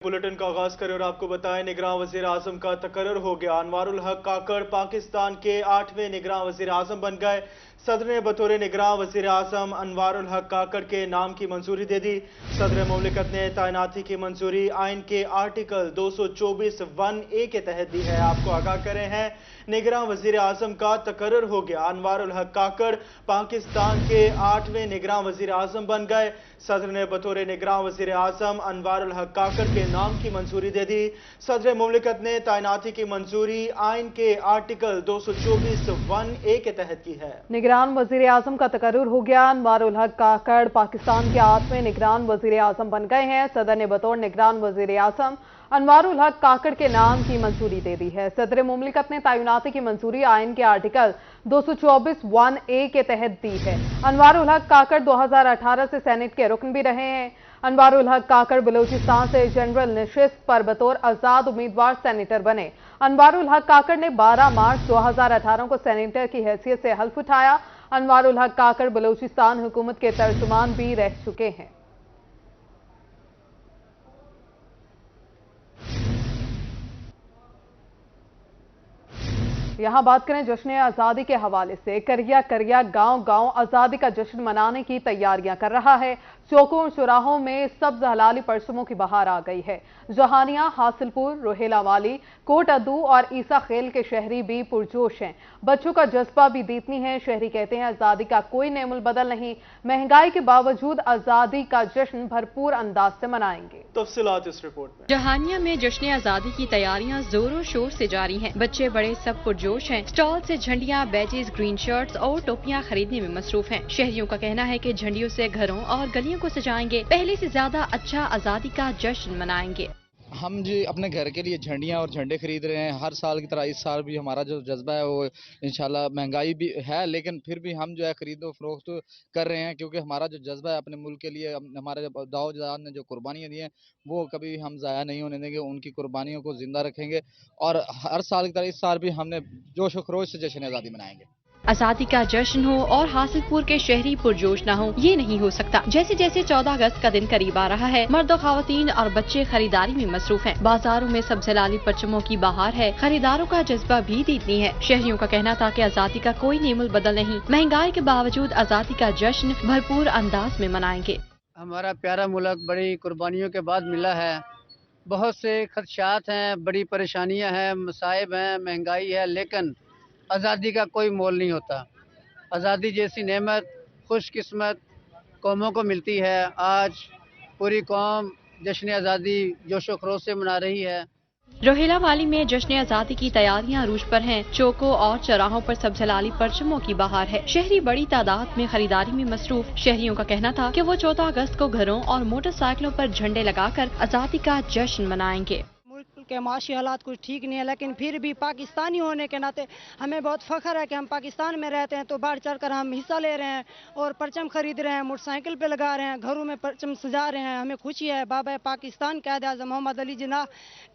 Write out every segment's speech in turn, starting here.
Bulletin का आगाज करें और आपको बताएं निगरान वजीर आजम का तकर्रर हो गया। अनवारुल हक काकड़ पाकिस्तान के 8वें निगरान वजीर आजम बन गए। सदर ने बतौर निगरान वजीर आजम अनवारुल हक काकड़ के नाम की मंजूरी दे दी। सदर मुमलिकत ने तैनाती की मंजूरी आइन के आर्टिकल 224(1)A के तहत दी है। आपको आगाह करे हैं निगरान वजीर आजम का तकर्रर हो गया। अनवारुल हक काकड़ पाकिस्तान के 8वें निगरान वजीर आजम बन गए। सदर ने बतौर निगरान वजीर आजम अनवारुल हक काकड़ के नाम की मंजूरी दे दी। सदर मुमलिकत ने तैनाती की मंजूरी आइन के आर्टिकल 224(1)A के तहत की है। निगरान वजीर आजम का तकर्रुर हो गया। अनवारुल हक काकड़ पाकिस्तान के 8वें निगरान वजीर आजम बन गए हैं। सदर ने बतौर निगरान वजीर आजम अनवारुल हक काकड़ के नाम की मंजूरी दे दी है। सदर मुमलिकत ने तैनाती की मंजूरी आइन के आर्टिकल 224(1)A के तहत दी है। अनवारुल हक काकड़ 2018 से सेनेट के रुकन भी रहे हैं। अनवारुल हक काकड़ बलूचिस्तान से जनरल नशिस्त पर बतौर आजाद उम्मीदवार सेनेटर बने। अनवारुल हक काकड़ ने 12 मार्च 2018 को सेनेटर की हैसियत से हल्फ उठाया। अनवारुल हक काकड़ बलूचिस्तान हुकूमत के तर्जुमान भी रह चुके हैं। यहां बात करें जश्न आज़ादी के हवाले से। करिया करिया गांव गांव आज़ादी का जश्न मनाने की तैयारियां कर रहा है। चौकों और चौराहों में सब्ज हलाली परचमों की बहार आ गई है। जहानिया, हासिलपुर, रोहेला वाली, कोट अदू और ईसा खेल के शहरी भी पुरजोश हैं। बच्चों का जज्बा भी दीतनी है। शहरी कहते हैं आज़ादी का कोई नेमुल बदल नहीं। महंगाई के बावजूद आज़ादी का जश्न भरपूर अंदाज से मनाएंगे। तफसीलात इस रिपोर्ट में। जहानिया में जश्न आज़ादी की तैयारियां जोरों शोर से जारी हैं। बच्चे बड़े सब पुरजोश हैं। स्टॉल से झंडियां, बैजेस, ग्रीन शर्ट्स और टोपियां खरीदने में मसरूफ हैं। शहरियों का कहना है कि झंडियों से घरों और गलियों को सजाएंगे। पहले से ज्यादा अच्छा आज़ादी का जश्न मनाएंगे। हम जी अपने घर के लिए झंडियां और झंडे खरीद रहे हैं। हर साल की तरह इस साल भी हमारा जो जज्बा है वो इंशाल्लाह, महंगाई भी है लेकिन फिर भी हम जो है खरीदो फरोख्त कर रहे हैं, क्योंकि हमारा जो जज्बा है अपने मुल्क के लिए, हमारे दाऊद जान ने जो कुर्बानियां दी हैं वो कभी हम ज़ाया नहीं होने देंगे। उनकी कुर्बानियों को जिंदा रखेंगे और हर साल की तरह इस साल भी हमने जोश व खरोश से जश्न आज़ादी मनाएंगे। आज़ादी का जश्न हो और हासिलपुर के शहरी पुरजोश न हो, ये नहीं हो सकता। जैसे जैसे 14 अगस्त का दिन करीब आ रहा है, मर्द, खवातीन और बच्चे खरीदारी में मसरूफ हैं। बाजारों में सब जलाली परचमों की बहार है। खरीदारों का जज्बा भी दीतनी है। शहरियों का कहना था कि आज़ादी का कोई नेमुल बदल नहीं। महंगाई के बावजूद आज़ादी का जश्न भरपूर अंदाज में मनाएंगे। हमारा प्यारा मुल्क बड़ी कुर्बानियों के बाद मिला है। बहुत से खदशात हैं, बड़ी परेशानियां हैं, मसाइब हैं, महंगाई है, लेकिन आज़ादी का कोई मोल नहीं होता। आज़ादी जैसी नेमत खुशकिस्मत कौमों को मिलती है। आज पूरी कौम जश्न आज़ादी जोशो खरोश से मना रही है। रोहेला वाली में जश्न आज़ादी की तैयारियां अरूज पर हैं। चौकों और चौराहों पर सब जलाली परचमों की बहार है। शहरी बड़ी तादाद में खरीदारी में मसरूफ। शहरियों का कहना था कि वो 14 अगस्त को घरों और मोटरसाइकिलों पर झंडे लगाकर आज़ादी का जश्न मनाएंगे। मुल्क के माशी हालात कुछ ठीक नहीं है, लेकिन फिर भी पाकिस्तानी होने के नाते हमें बहुत फख्र है कि हम पाकिस्तान में रहते हैं। तो बढ़ चढ़ कर हम हिस्सा ले रहे हैं और परचम खरीद रहे हैं, मोटरसाइकिल पे लगा रहे हैं, घरों में परचम सजा रहे हैं। हमें खुशी है। बाबा पाकिस्तान कायद आज़म मोहम्मद अली जिन्ना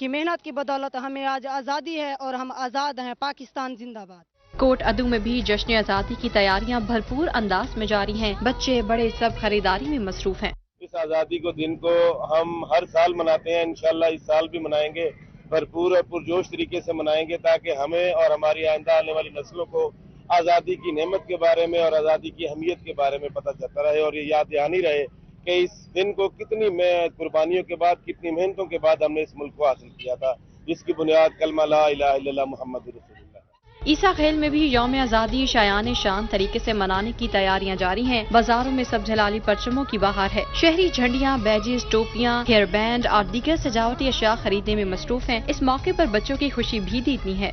की मेहनत की बदौलत हमें आज आज़ादी है और हम आज़ाद हैं। पाकिस्तान जिंदाबाद। कोट अदू में भी जश्न आज़ादी की तैयारियां भरपूर अंदाज में जारी हैं। बच्चे बड़े सब खरीदारी में मसरूफ हैं। इस आज़ादी को दिन को हम हर साल मनाते हैं। इंशाल्लाह इस साल भी मनाएंगे, भरपूर और पुरजोश तरीके से मनाएंगे, ताकि हमें और हमारी आइंदा आने वाली नस्लों को आज़ादी की नेमत के बारे में और आज़ादी की अहमियत के बारे में पता चलता रहे और ये याद दहानी रहे कि इस दिन को कितनी कुर्बानियों के बाद, कितनी मेहनतों के बाद हमने इस मुल्क को हासिल किया था, जिसकी बुनियाद कलमा ला इलाहा इल्लल्लाह मुहम्मद रसूलुल्लाह। ईसा खेल में भी यौम आज़ादी शायान शान तरीके से मनाने की तैयारियां जारी हैं। बाजारों में सब जलाली परचमों की बहार है। शहरी झंडियां, बैजेस, टोपियां, हेयर बैंड और दीगर सजावटी अशिया खरीदने में मसरूफ हैं। इस मौके पर बच्चों की खुशी भी दीतनी है।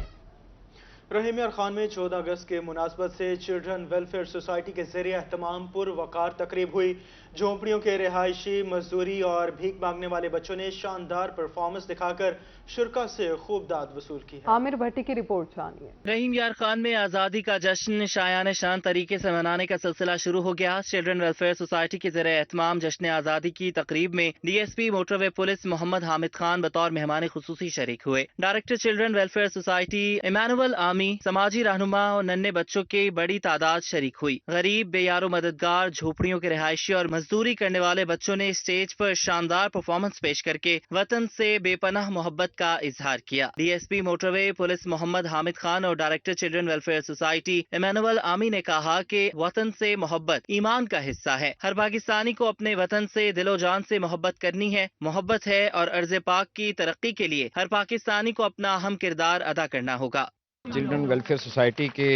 रहीम यार खान में 14 अगस्त के मुनासबत से चिल्ड्रन वेलफेयर सोसाइटी के ज़रिए एहतमाम पुरवकार तकरीब हुई। झोंपड़ियों के रिहायशी, मजदूरी और भीख मांगने वाले बच्चों ने शानदार परफॉर्मेंस दिखाकर शुरका से खूब दाद वसूल की है। आमिर भट्टी की रिपोर्ट जानिए। रहीम यार खान में आज़ादी का जश्न शायान शान तरीके से मनाने का सिलसिला शुरू हो गया। चिल्ड्रन वेलफेयर सोसाइटी के ज़रिए एहतमाम जश्न आज़ादी की तकरीब में DSP motorway police Mohammad Hamid Khan बतौर मेहमान खुसूसी शरीक हुए। Director children welfare society Emmanuel Aamir आवामी, समाजी रहनुमा और नन्हे बच्चों की बड़ी तादाद शरीक हुई। गरीब, बेयारो मददगार, झोपड़ियों के रिहायशी और मजदूरी करने वाले बच्चों ने स्टेज पर शानदार परफॉर्मेंस पेश करके वतन से बेपनाह मोहब्बत का इजहार किया। DSP motorway police Mohammad Hamid Khan और director children welfare society Emmanuel Ami ने कहा कि वतन से मोहब्बत ईमान का हिस्सा है। हर पाकिस्तानी को अपने वतन से दिलो जान से मोहब्बत करनी है। मोहब्बत है और अर्ज़ पाक की तरक्की के लिए हर पाकिस्तानी को अपना अहम किरदार अदा करना होगा। चिल्ड्रन वेलफेयर सोसाइटी के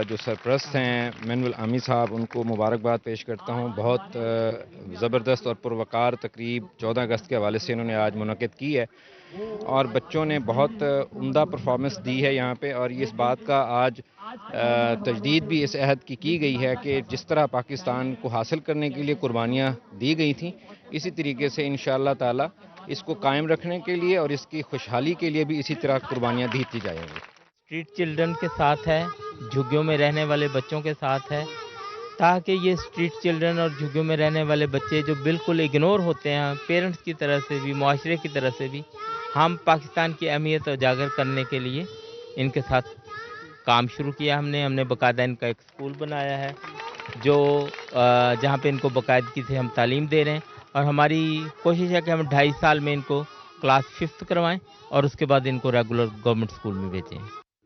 जो सरपरस्त हैं इमानुअल आमी साहब, उनको मुबारकबाद पेश करता हूँ। बहुत ज़बरदस्त और पुरवकार तकरीब 14 अगस्त के हवाले से इन्होंने आज मुनक़िद की है और बच्चों ने बहुत उम्दा परफॉर्मेंस दी है यहाँ पे। और इस बात का आज तजदीद भी इस अहद की गई है कि जिस तरह पाकिस्तान को हासिल करने के लिए कुर्बानियाँ दी गई थी, इसी तरीके से इंशाअल्लाह ताला इसको कायम रखने के लिए और इसकी खुशहाली के लिए भी इसी तरह कुर्बानियाँ दी जाएंगी। स्ट्रीट चिल्ड्रन के साथ है, झुग्गियों में रहने वाले बच्चों के साथ है, ताकि ये स्ट्रीट चिल्ड्रन और झुग्गियों में रहने वाले बच्चे जो बिल्कुल इग्नोर होते हैं पेरेंट्स की तरफ से भी, मुआशरे की तरफ से भी, हम पाकिस्तान की अहमियत उजागर करने के लिए इनके साथ काम शुरू किया। हमने बाकायदा इनका एक स्कूल बनाया है जो जहाँ पे इनको बाकायदगी से हम तालीम दे रहे हैं और हमारी कोशिश है कि हम 2.5 साल में इनको क्लास 5th करवाएं और उसके बाद इनको रेगुलर गवर्नमेंट स्कूल में भेजें।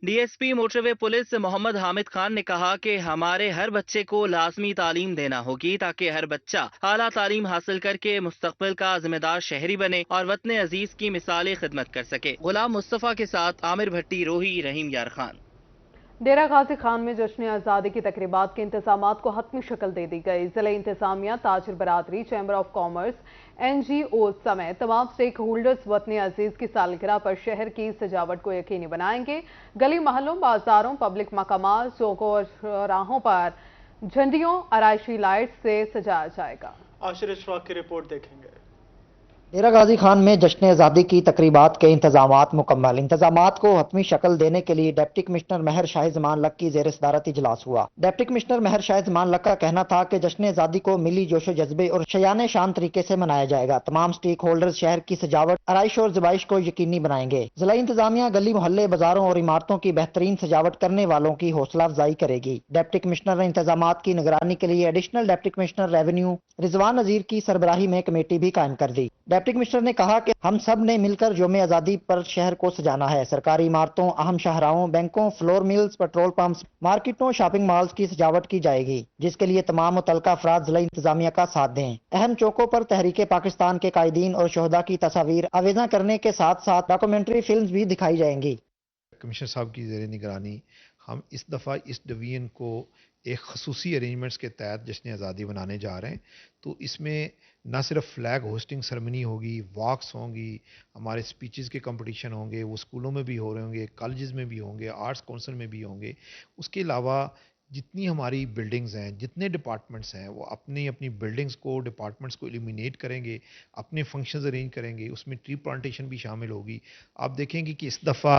DSP motorway police Mohammad Hamid Khan ने कहा कि हमारे हर बच्चे को लाजमी तालीम देना होगी ताकि हर बच्चा आला तालीम हासिल करके मुस्तकबिल का जिम्मेदार शहरी बने और वतन अजीज की मिसाली खिदमत कर सके। गुलाम मुस्तफ़ा के साथ आमिर भट्टी, रोही, रहीम यार खान। डेरा गाजी खान में जश्न आज़ादी की तकरीबात के इंतजामात को हतमी शक्ल दे दी गई। जिला इंतजामिया, ताजिर बरादरी, चैम्बर ऑफ कॉमर्स, NGO समेत तमाम स्टेक होल्डर्स वतन अजीज की सालगिरह पर शहर की सजावट को यकीनी बनाएंगे। गली महलों, बाजारों, पब्लिक मकामात, चौकों और चौराहों पर झंडियों, आराइशी लाइट से सजाया जाएगा। आशिर इशफाक की रिपोर्ट देखेंगे। डेरा गाजी खान में जश्न आज़ादी की तकरीबात के इंतजामात मुकम्मल। इंतजामात को हतमी शक्ल देने के लिए डिप्टी कमिश्नर महर शाह ज़मान लक की ज़ेर सदारत इजलास हुआ। डिप्टी कमिश्नर महर शाह ज़मान लक का कहना था कि जश्न आज़ादी को मिली जोशो जज्बे और शयान शान तरीके से मनाया जाएगा। तमाम स्टेक होल्डर्स शहर की सजावट, आराइश और ज़बाइश को यकीनी बनाएंगे। जिला इंतजामिया गली मोहल्ले, बाजारों और इमारतों की बेहतरीन सजावट करने वालों की हौसला अफजाई करेगी। डिप्टी कमिश्नर ने इंतजामात की निगरानी के लिए additional deputy commissioner revenue Rizwan Nazir की सरबराही में कमेटी भी कायम कर दी। डिप्टी कमिश्नर ने कहा कि हम सब ने मिलकर यौम आज़ादी पर शहर को सजाना है। सरकारी इमारतों, अहम शाहराहों, बैंकों, फ्लोर मिल्स, पेट्रोल पंप्स, मार्केटों, शॉपिंग मॉल्स की सजावट की जाएगी, जिसके लिए तमाम मुतल्लिका अफराद जिला इंतजामिया का साथ दें। अहम चौकों पर तहरीक पाकिस्तान के कायदीन और शोहदा की तस्वीर आवेज़ा करने के साथ साथ डॉक्यूमेंट्री फिल्म भी दिखाई जाएंगी। कमिश्नर साहब की ज़ेर निगरानी हम इस दफ़ा इस डिवीजन को एक खसूसी अरेंजमेंट्स के तहत जश्न आज़ादी बनाने जा रहे हैं। तो इसमें ना सिर्फ फ्लैग होस्टिंग सेरेमनी होगी, वॉक्स होंगी, हमारे स्पीचेस के कंपटीशन होंगे, वो स्कूलों में भी हो रहे होंगे, कॉलेजेस में भी होंगे, आर्ट्स काउंसिल में भी होंगे। उसके अलावा जितनी हमारी बिल्डिंग्स हैं, जितने डिपार्टमेंट्स हैं, वो अपनी अपनी बिल्डिंग्स को, डिपार्टमेंट्स को एलिमिनेट करेंगे, अपने फंक्शंस अरेंज करेंगे। उसमें ट्री प्लांटेशन भी शामिल होगी। आप देखेंगे कि इस दफ़ा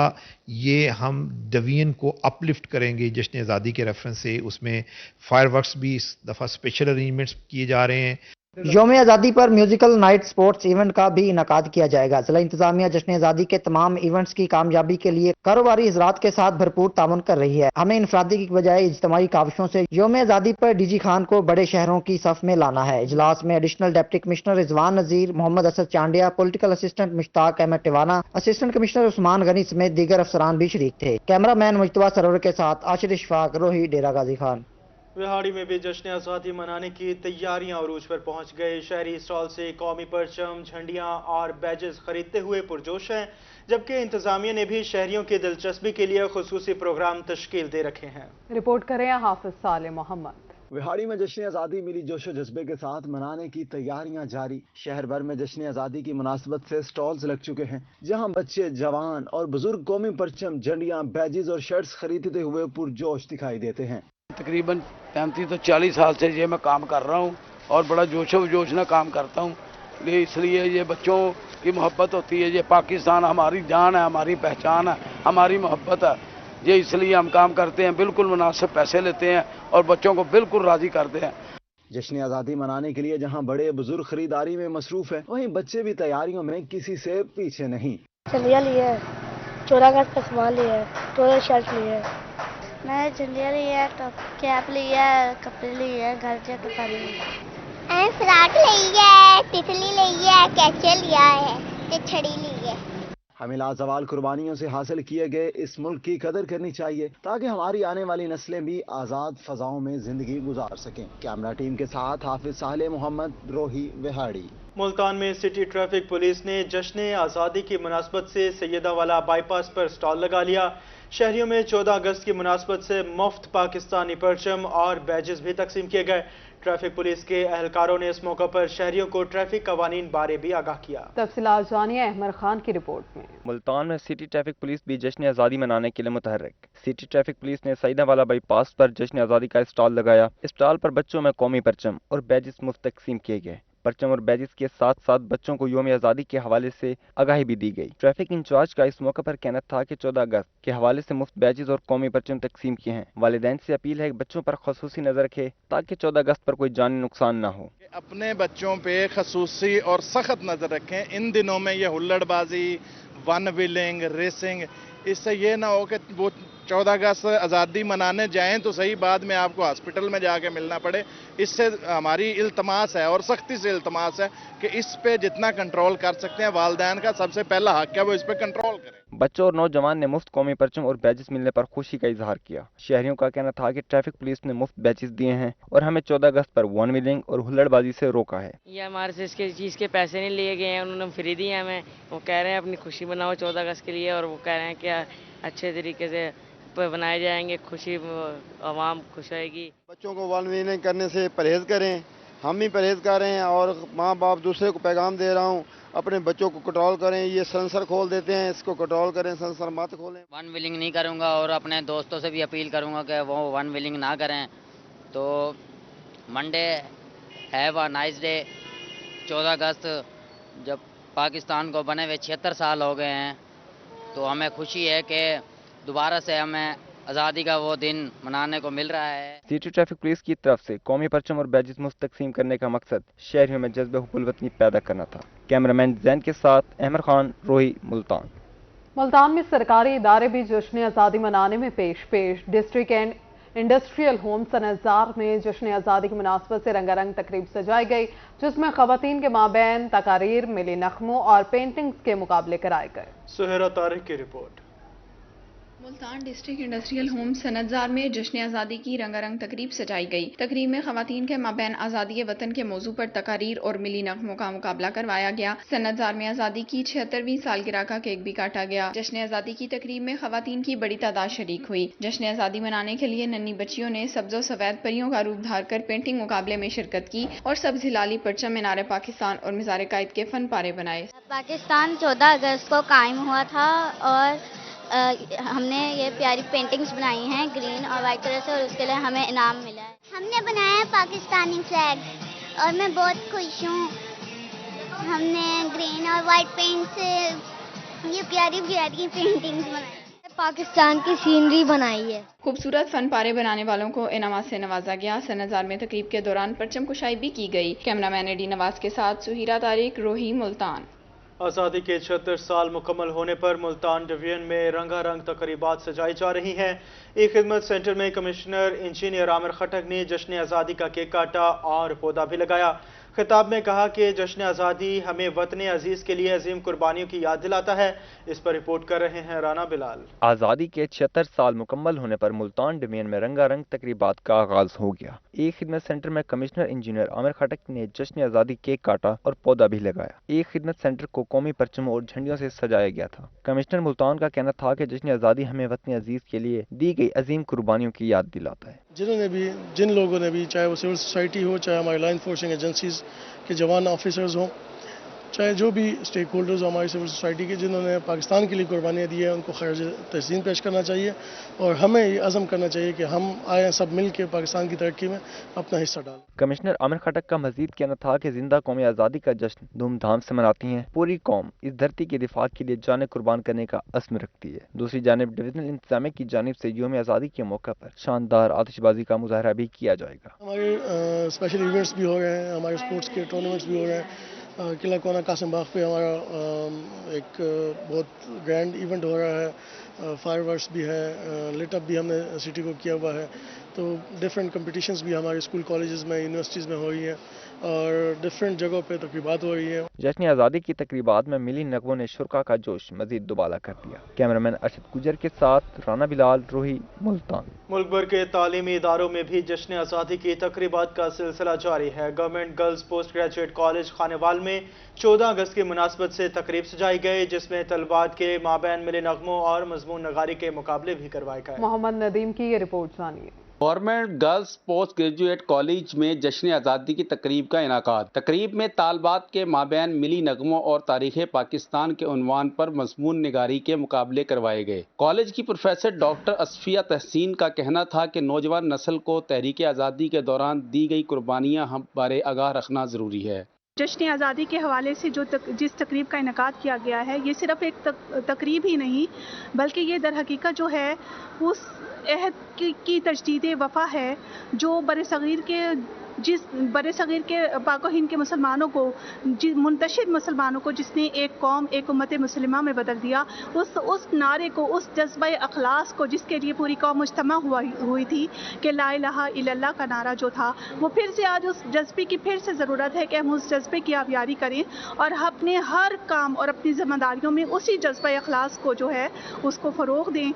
ये हम डिवीजन को अपलिफ्ट करेंगे जश्न आज़ादी के रेफरेंस से। उसमें फायरवर्क्स भी इस दफ़ा स्पेशल अरेंजमेंट्स किए जा रहे हैं। यौम आज़ादी पर म्यूजिकल नाइट स्पोर्ट्स इवेंट का भी इनकाद किया जाएगा। जिला इंतजामिया जश्न आज़ादी के तमाम इवेंट्स की कामयाबी के लिए कारोबारी हजरात के साथ भरपूर ताउन कर रही है। हमें इनफरादी की बजाय इज्तिमाई काविशों से यौम आज़ादी पर डीजी खान को बड़े शहरों की सफ में लाना है। इजलास में additional deputy commissioner Rizwan Nazir, Mohammad Asad Chandia, political assistant Mushtaq Ahmed Tiwana, assistant commissioner Usman Ghani समेत दीगर अफसरान भी शरीक थे। कैमरामैन मुजतबा सरवर के साथ आशिर इशफाक, रोही, डेरा गाजी खान। विहाड़ी में भी जश्न आज़ादी मनाने की तैयारियां अरूज पर पहुंच गई। शहरी स्टॉल से कौमी परचम, झंडियां और बैजेस खरीदते हुए पुरजोश हैं, जबकि इंतजामिया ने भी शहरियों की दिलचस्पी के लिए खुसूसी प्रोग्राम तश्कील दे रखे हैं। रिपोर्ट करें हाफिज साले मोहम्मद। विहाड़ी में जश्न आज़ादी मिली जोशो जज्बे के साथ मनाने की तैयारियां जारी। शहर भर में जश्न आज़ादी की मुनासबत से स्टॉल्स लग चुके हैं, जहां बच्चे, जवान और बुजुर्ग कौमी परचम, झंडियां, बैजेस और शर्ट्स खरीदते हुए पुरजोश दिखाई देते हैं। तकरीबन 35 से 40 साल से ये मैं काम कर रहा हूँ और बड़ा जोशो जोश में काम करता हूँ। इसलिए ये बच्चों की मोहब्बत होती है। ये पाकिस्तान हमारी जान है, हमारी पहचान है, हमारी मोहब्बत है। ये इसलिए हम काम करते हैं, बिल्कुल मुनासिब पैसे लेते हैं और बच्चों को बिल्कुल राज़ी करते हैं। जश्न आज़ादी मनाने के लिए जहाँ बड़े बुजुर्ग खरीदारी में मसरूफ है, वहीं बच्चे भी तैयारियों में किसी से पीछे नहीं। चलिए लिए 14 अगस्त का सामान लिया है, टोरल शर्ट लिया है। मैंने झंडिया लिया है, कैप लिया है, कपड़े लिए हैं, घर जाकर पानी लिया। फ्राक लिया है, तितली लिया है, कैचे लिया है, छड़ी ली है। हमें लाजवाल कुर्बानियों से हासिल किए गए इस मुल्क की कदर करनी चाहिए ताकि हमारी आने वाली नस्लें भी आज़ाद फ़ज़ाओं में ज़िंदगी गुजार सकें। कैमरा टीम के साथ हाफिज साले मोहम्मद, रोही विहाड़ी। मुल्तान में सिटी ट्रैफिक पुलिस ने जश्न आज़ादी की मुनासबत से सैयदावाला बाईपास पर स्टॉल लगा लिया। शहरियों में 14 अगस्त की मुनासबत से मुफ्त पाकिस्तानी परचम और बैजेस भी तकसीम किए गए। ट्रैफिक पुलिस के एहलकारों ने इस मौके पर शहरियों को ट्रैफिक कवानीन बारे भी आगाह किया। तफसीलात जानिए अहमद खान की रिपोर्ट में। मुल्तान में सिटी ट्रैफिक पुलिस भी जश्न आज़ादी मनाने के लिए मुतहर्रिक। सिटी ट्रैफिक पुलिस ने सैयदावाला बाईपास पर जश्न आज़ादी का स्टॉल लगाया। स्टॉल पर बच्चों में कौमी परचम और बैजेस मुफ्त तकसीम किए गए। परचम और बैजेस के साथ साथ बच्चों को यौम आज़ादी के हवाले से आगाही भी दी गई। ट्रैफिक इंचार्ज का इस मौके पर कहना था कि 14 अगस्त के हवाले से मुफ्त बैजेस और कौमी परचम तकसीम किए हैं। वालिदैन से अपील है कि बच्चों पर खसूसी नजर रखे ताकि 14 अगस्त पर कोई जानी नुकसान न हो। अपने बच्चों पे खसूसी और सख्त नजर रखें। इन दिनों में ये हुल्लड़बाजी, वन व्हीलिंग, रेसिंग, इससे ये ना हो कि वो 14 अगस्त आज़ादी मनाने जाएं तो सही, बाद में आपको हॉस्पिटल में जाके मिलना पड़े। इससे हमारी इल्तमास है और सख्ती से इल्तमास है कि इस पे जितना कंट्रोल कर सकते हैं, वालिदैन का सबसे पहला हक है वो इस पे कंट्रोल करें। बच्चों और नौजवान ने मुफ्त कौमी परचम और बैजेस मिलने पर खुशी का इजहार किया। शहरियों का कहना था कि ट्रैफिक पुलिस ने मुफ्त बैजेस दिए हैं और हमें 14 अगस्त पर वन व्हीलिंग और हुल्लड़बाजी से रोका है। ये हमारे से इसके चीज़ के पैसे नहीं लिए गए हैं, उन्होंने फ्री दिए हमें। वो कह रहे हैं अपनी खुशी मनाओ 14 अगस्त के लिए, और वो कह रहे हैं कि अच्छे तरीके से बनाए जाएंगे, खुशी आवाम खुश रहेगी। बच्चों को वन व्हीलिंग करने से परहेज करें, हम भी परहेज कर रहे हैं और माँ बाप दूसरे को पैगाम दे रहा हूँ, अपने बच्चों को कंट्रोल करें। ये सेंसर खोल देते हैं, इसको कंट्रोल करें, सेंसर मत खोलें। वन व्हीलिंग नहीं करूँगा और अपने दोस्तों से भी अपील करूँगा कि वो वन व्हीलिंग ना करें। तो मंडे है व नाइस डे, 14 अगस्त जब पाकिस्तान को बने हुए 76 साल हो गए हैं, तो हमें खुशी है कि दोबारा से हमें आज़ादी का वो दिन मनाने को मिल रहा है। सिटी ट्रैफिक पुलिस की तरफ से कौमी परचम और बैजेस मुफ्त तकसीम करने का मकसद शहरियों में जज्बे हुब्बुल वतनी पैदा करना था। कैमरामैन जैन के साथ अहमद खान, रोही, मुल्तान। मुल्तान में सरकारी इदारे भी जश्न आज़ादी मनाने में पेश। डिस्ट्रिक्ट एंड इंडस्ट्रियल होम सनज़ार में जश्न आज़ादी की मुनासबत से रंगारंग तकरीब सजाई गई, जिसमें ख़वातीन के माबैन तकारीर, मिली नख्मों और पेंटिंग्स के मुकाबले कराए गए। सुहेरा तारिक की रिपोर्ट। मुल्तान डिस्ट्रिक्ट इंडस्ट्रियल होम सनतजार में जश्न आज़ादी की रंगारंग तकरीब सजाई गई। तकरीब में ख़वातीन के माबैन आज़ादी वतन के मौजू पर तकारीर और मिली नगमों का मुकाबला करवाया गया। सनतजार में आज़ादी की 76वीं सालगिरह का केक भी काटा गया। जश्न आज़ादी की तकरीब में ख़वातीन की बड़ी तादाद शरीक हुई। जश्न आज़ादी मनाने के लिए नन्ही बच्चियों ने सब्ज़ो सफेद परियों का रूप धार कर पेंटिंग मुकाबले में शिरकत की और सब्ज़ हिलाली परचम, मीनार पाकिस्तान और मिज़ार कायद के फन पारे बनाए। पाकिस्तान 14 अगस्त को कायम हुआ था और हमने ये प्यारी पेंटिंग्स बनाई हैं ग्रीन और वाइट कलर से, और उसके लिए हमें इनाम मिला है। हमने बनाया है पाकिस्तानी फ्लैग और मैं बहुत खुश हूँ। हमने ग्रीन और वाइट पेंट से ये प्यारी प्यारी पेंटिंग्स बनाई, पाकिस्तान की सीनरी बनाई है। खूबसूरत फन पारे बनाने वालों को इनामात से नवाजा गया। सनतजार में तकरीब के दौरान परचम कुशाई भी की गई। कैमरामैन एडी नवाज के साथ सुहीरा तारिक, रोही, मुल्तान। आज़ादी के 76 साल मुकम्मल होने पर मुल्तान डिवीजन में रंगारंग तकरीबात सजाई जा रही हैं। एक खिदमत सेंटर में कमिश्नर इंजीनियर आमिर खटक ने जश्न आज़ादी का केक काटा और पौधा भी लगाया। खिताब में कहा कि जश्न आज़ादी हमें वतन अजीज के लिए अजीम कुर्बानियों की याद दिलाता है। इस पर रिपोर्ट कर रहे हैं राना बिलाल। आज़ादी के 76 साल मुकम्मल होने पर मुल्तान डिवीजन में रंगारंग तकरीबात का आगाज हो गया। एक खिदमत सेंटर में कमिश्नर इंजीनियर आमिर खटक ने जश्न आज़ादी केक काटा और पौधा भी लगाया। एक खिदमत सेंटर को कौमी परचमों और झंडियों से सजाया गया था। कमिश्नर मुल्तान का कहना था कि जश्न आज़ादी हमें वतन अजीज के लिए दी गई अजीम कुर्बानियों की याद दिलाता है। जिन लोगों ने भी, चाहे वो सिविल सोसाइटी हो, चाहे हमारी लॉ इन्फोर्सिंग एजेंसीज के जवान ऑफिसर्स हों, चाहे जो भी स्टेक होल्डर्स हमारी सिविल सोसाइटी के, जिन्होंने पाकिस्तान के लिए कुर्बानियाँ दी है, उनको खैर तहसीन पेश करना चाहिए और हमें ये अज़म करना चाहिए कि हम आए सब मिल के पाकिस्तान की तरक्की में अपना हिस्सा डालें। कमिश्नर आमिर खटक का मजीद कहना था कि जिंदा कौमी आज़ादी का जश्न धूमधाम से मनाती हैं। पूरी कौम इस धरती के दिफा के लिए जाने कुर्बान करने का अज़्म रखती है। दूसरी जानिब डिविजनल इंतजामिया की जानिब से यौम आज़ादी के मौके पर शानदार आतिशबाजी का मुजाहरा भी किया जाएगा। हमारे स्पेशल इवेंट्स भी हो रहे हैं, हमारे स्पोर्ट्स के टूर्नामेंट्स भी हो रहे हैं, किला कोना कासिम बाग पे हमारा एक बहुत ग्रैंड इवेंट हो रहा है, फायरवर्क्स भी है, लिटअप भी हमने सिटी को किया हुआ है। तो डिफरेंट कंपटीशंस भी हमारे स्कूल कॉलेजेस में यूनिवर्सिटीज़ में हो रही हैं और डिफरेंट जगहों पे तकरीबात हो रही है। जश्न आज़ादी की तकरीबात में मिली नगमों ने शुरका का जोश मजीद दुबाला कर दिया। कैमरामैन अरशद गुजर के साथ राना बिलाल, रोही, मुल्तान। मुल्क भर के तालीमी इदारों में भी जश्न आज़ादी की तकरीबात का सिलसिला जारी है। Government girls post graduate college Khanewal में 14 अगस्त की मुनासबत से तकरीब सजाई गई, जिसमें तलबात के माबैन मिले नगमों और मजमून नगारी के मुकाबले भी करवाए गए। मोहम्मद नदीम की ये रिपोर्ट जानिए। Government girls post graduate college में जश्न आज़ादी की तकरीब का इनाकाद। तकरीब में तालबात के माबैन मिली नगमों और तारीख़ पाकिस्तान के उन्वान पर मजमून निगारी के मुकाबले करवाए गए। कॉलेज की प्रोफेसर डॉक्टर असफिया तहसीन का कहना था कि नौजवान नस्ल को तहरीक आज़ादी के दौरान दी गई कुर्बानियाँ हम बारे आगाह रखना ज़रूरी है। जश्न आज़ादी के हवाले से जिस तकरीब का इनेकाद किया गया है, ये सिर्फ एक तकरीब ही नहीं बल्कि ये दर हकीकत जो है उस अहद की तजदीद वफ़ा है जो बरसगीर के पाक व हिंद के मुसलमानों को, मुंतशिर मुसलमानों को जिसने एक कौम एक उम्मत मुस्लिमा में बदल दिया, उस नारे को, उस जज्बा अखलास को जिसके लिए पूरी कौम मुज्तमा हुई थी कि ला इलाहा इल्लल्लाह का नारा जो था, वो फिर से आज उस जज्बे की फिर से ज़रूरत है कि हम उस जज्बे की आबियारी करें और अपने हर काम और अपनी जिम्मेदारियों में उसी जज्बा अखलास को जो है उसको फ़रोग़ दें।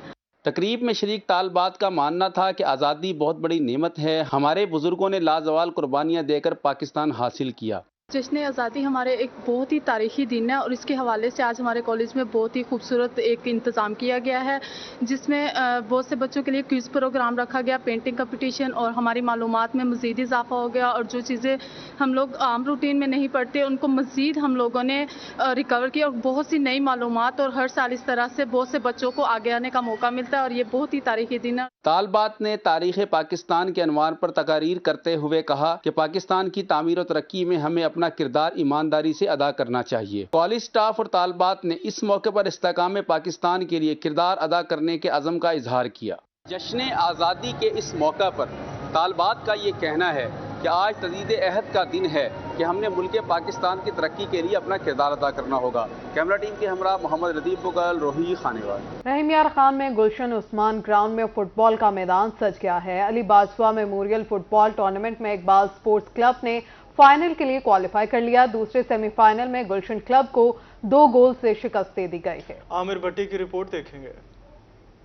तकरीब में शरीक तालबात का मानना था कि आज़ादी बहुत बड़ी नेमत है। हमारे बुजुर्गों ने लाजवाल कुर्बानियाँ देकर पाकिस्तान हासिल किया। जश्न आज़ादी हमारे एक बहुत ही तारीख़ी दिन है और इसके हवाले से आज हमारे कॉलेज में बहुत ही खूबसूरत एक इंतज़ाम किया गया है, जिसमें बहुत से बच्चों के लिए क्विज़ प्रोग्राम रखा गया, पेंटिंग कंपटीशन, और हमारी मालूमात में मज़ीद इजाफा हो गया और जो चीज़ें हम लोग आम रूटीन में नहीं पढ़ते उनको मज़ीद हम लोगों ने रिकवर किया और बहुत सी नई मालूमात, और हर साल इस तरह से बहुत से बच्चों को आगे आने का मौका मिलता है और ये बहुत ही तारीख़ी दिन है। तालबात ने तारीख़ पाकिस्तान के अनवार पर तकारीर करते हुए कहा कि पाकिस्तान की तामीर और तरक्की में हमें अपना किरदार ईमानदारी से अदा करना चाहिए। कॉलेज स्टाफ और तालबात ने इस मौके पर इस्तेकाम पाकिस्तान के लिए किरदार अदा करने के अज़म का इजहार किया। जश्न आज़ादी के इस मौका पर तालबात का ये कहना है कि आज तजदीद अहद का दिन है कि हमने मुल्क पाकिस्तान की तरक्की के लिए अपना किरदार अदा करना होगा। कैमरा टीम के हमरा मोहम्मद रदीफ बुगल, रोही, खानेवाल। रहीम यार खान में गुलशन उस्मान ग्राउंड में फुटबॉल का मैदान सज गया है। Ali Bajwa memorial football tournament में इकबाल स्पोर्ट्स क्लब ने फाइनल के लिए क्वालिफाई कर लिया। दूसरे सेमीफाइनल में गुलशन क्लब को 2 गोल से शिकस्त दे दी गई है। आमिर भट्टी की रिपोर्ट देखेंगे।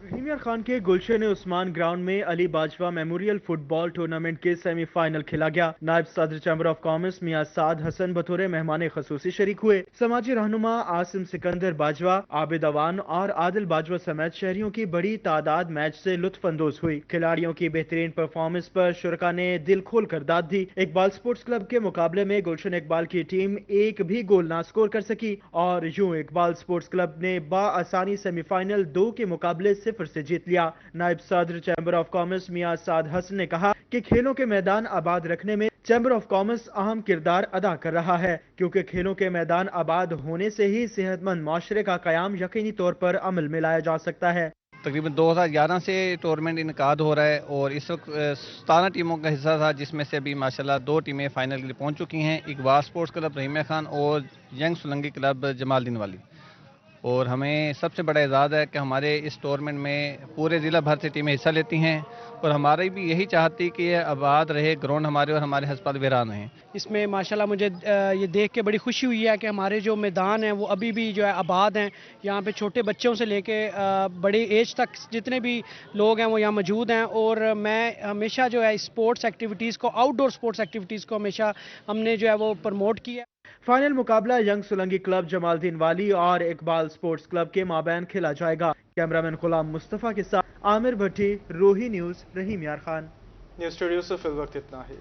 रहीम यार खान के गुलशन उस्मान ग्राउंड में Ali Bajwa memorial football tournament के सेमीफाइनल खेला गया। नायब सदर चैम्बर ऑफ कॉमर्स मियां साद हसन बतौर मेहमान खसूसी शरीक हुए। समाजी रहनुमा आसिम सिकंदर बाजवा, आबिद अवान और आदिल बाजवा समेत शहरियों की बड़ी तादाद मैच से लुत्फ अंदोज हुई। खिलाड़ियों की बेहतरीन परफॉर्मेंस पर शुरका ने दिल खोल कर दाद दी। इकबाल स्पोर्ट्स क्लब के मुकाबले में गुलशन इकबाल की टीम एक भी गोल ना स्कोर कर सकी और यूं इकबाल स्पोर्ट्स क्लब ने बाआसानी सेमीफाइनल 2 के मुकाबले 0 से जीत लिया। नायब सदर चैम्बर ऑफ कॉमर्स मियां साद हसन ने कहा कि खेलों के मैदान आबाद रखने में चैम्बर ऑफ कॉमर्स अहम किरदार अदा कर रहा है, क्योंकि खेलों के मैदान आबाद होने से ही सेहतमंद माशरे का कयाम यकीनी तौर पर अमल में लाया जा सकता है। तकरीबन 2011 से टूर्नामेंट इनकाद हो रहा है और इस वक्त 17 टीमों का हिस्सा था, जिसमें से अभी माशाल्लाह 2 टीमें फाइनल के लिए पहुंच चुकी हैं। इकबाल स्पोर्ट्स क्लब रहीम खान और यंग सुलंगी क्लब जमालदीन वाली। और हमें सबसे बड़ा एजाज़ है कि हमारे इस टूर्नामेंट में पूरे ज़िला भर से टीमें हिस्सा लेती हैं और हमारी भी यही चाहती कि ये आबाद रहे, ग्राउंड हमारे और हमारे हस्पताल वीरान रहें। इसमें माशाल्लाह मुझे ये देख के बड़ी खुशी हुई है कि हमारे जो मैदान हैं वो अभी भी जो है आबाद हैं। यहाँ पे छोटे बच्चों से लेके बड़ी एज तक जितने भी लोग हैं वो यहाँ मौजूद हैं और मैं हमेशा जो है स्पोर्ट्स एक्टिविटीज़ को, आउटडोर स्पोर्ट्स एक्टिविटीज़ को हमेशा हमने जो है वो प्रमोट किया। फाइनल मुकाबला यंग सुलंगी क्लब जमालदीन वाली और इकबाल स्पोर्ट्स क्लब के माबैन खेला जाएगा। कैमरामैन गुलाम मुस्तफा के साथ आमिर भट्टी, रोही न्यूज़, रहीम यार खान। न्यूज़ स्टूडियो से फिल वक्त इतना ही।